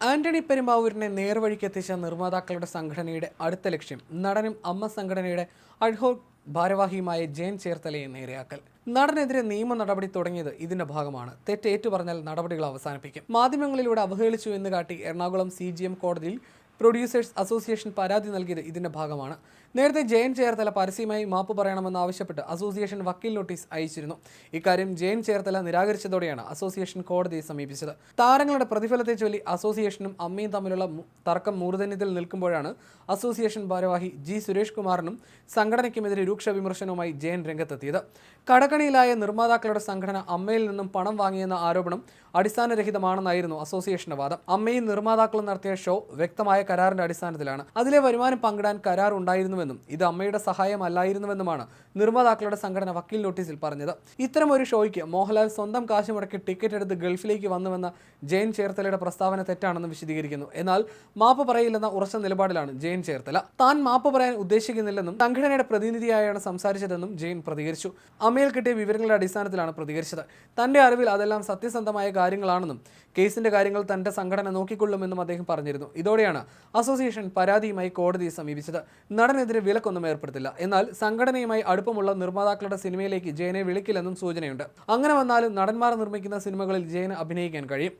ആന്റണി പെരുമ്പാവൂരിനെ നേർവഴിക്കെത്തിച്ച നിർമ്മാതാക്കളുടെ സംഘടനയുടെ അടുത്ത ലക്ഷ്യം നടനും അമ്മ സംഘടനയുടെ അഡ്ഹോക് ഭാരവാഹിയുമായ ജയൻ ചേർത്തലയെ നേരെയാക്കൽ. നടനെതിരെ നിയമ നടപടി തുടങ്ങിയത് ഇതിന്റെ ഭാഗമാണ്. തെറ്റ് ഏറ്റുപറഞ്ഞാൽ നടപടികൾ അവസാനിപ്പിക്കും. മാധ്യമങ്ങളിലൂടെ അവഹേളിച്ചു എന്ന് കാട്ടി എറണാകുളം CGM കോടതിയിൽ പ്രൊഡ്യൂസേഴ്സ് അസോസിയേഷൻ പരാതി നൽകിയത് ഇതിന്റെ ഭാഗമാണ്. നേരത്തെ ജയൻ ചേർത്തല പരസ്യമായി മാപ്പ് പറയണമെന്ന് ആവശ്യപ്പെട്ട് അസോസിയേഷൻ വക്കീൽ നോട്ടീസ് അയച്ചിരുന്നു. ഇക്കാര്യം ജയൻ ചേർത്തല നിരാകരിച്ചതോടെയാണ് അസോസിയേഷൻ കോടതിയെ സമീപിച്ചത്. താരങ്ങളുടെ പ്രതിഫലത്തെ ചൊല്ലി അസോസിയേഷനും അമ്മയും തമ്മിലുള്ള തർക്കം മൂർധന്യത്തിൽ നിൽക്കുമ്പോഴാണ് അസോസിയേഷൻ ഭാരവാഹി G. സുരേഷ് കുമാറിനും സംഘടനയ്ക്കുമെതിരെ രൂക്ഷ വിമർശനവുമായി ജയൻ രംഗത്തെത്തിയത്. കടക്കണിയിലായ നിർമ്മാതാക്കളുടെ സംഘടന അമ്മയിൽ നിന്നും പണം വാങ്ങിയെന്ന ആരോപണം അടിസ്ഥാനരഹിതമാണെന്നായിരുന്നു അസോസിയേഷന്റെ വാദം. അമ്മയും നിർമ്മാതാക്കളും നടത്തിയ ഷോ വ്യക്തമായ കരാറിന്റെ അടിസ്ഥാനത്തിലാണ്. അതിലെ വരുമാനം പങ്കിടാൻ കരാർ ഉണ്ടായിരുന്നുവെന്നും ഇത് അമ്മയുടെ സഹായമല്ലായിരുന്നുവെന്നുമാണ് നിർമ്മാതാക്കളുടെ സംഘടന വക്കീൽ നോട്ടീസിൽ പറഞ്ഞത്. ഇത്തരം ഒരു ഷോയ്ക്ക് മോഹൻലാൽ സ്വന്തം കാശ് മുടക്കി ടിക്കറ്റ് എടുത്ത് ഗൾഫിലേക്ക് വന്നുവെന്ന ജയൻ ചേർത്തലയുടെ പ്രസ്താവന തെറ്റാണെന്ന് വിശദീകരിക്കുന്നു. എന്നാൽ മാപ്പ് പറയില്ലെന്ന ഉറച്ച നിലപാടിലാണ് ജയൻ ചേർത്തല. താൻ മാപ്പ് പറയാൻ ഉദ്ദേശിക്കുന്നില്ലെന്നും സംഘടനയുടെ പ്രതിനിധിയായാണ് സംസാരിച്ചതെന്നും ജയൻ പ്രതികരിച്ചു. അമ്മയിൽ കിട്ടിയ വിവരങ്ങളുടെ അടിസ്ഥാനത്തിലാണ് പ്രതികരിച്ചത്. തന്റെ അറിവിൽ അതെല്ലാം സത്യസന്ധമായ കാര്യങ്ങളാണെന്നും കേസിന്റെ കാര്യങ്ങൾ തന്റെ സംഘടന നോക്കിക്കൊള്ളുമെന്നും അദ്ദേഹം പറഞ്ഞിരുന്നു. ഇതോടെയാണ് അസോസിയേഷൻ പരാതിയുമായി കോടതിയെ സമീപിച്ചത്. നടനെതിരെ വിലക്കൊന്നും ഏർപ്പെടുത്തില്ല. എന്നാൽ സംഘടനയുമായി അടുപ്പമുള്ള നിർമ്മാതാക്കളുടെ സിനിമയിലേക്ക് ജയനെ വിളിക്കില്ലെന്നും സൂചനയുണ്ട്. അങ്ങനെ വന്നാലും നടന്മാർ നിർമ്മിക്കുന്ന സിനിമകളിൽ ജയന് അഭിനയിക്കാൻ കഴിയും.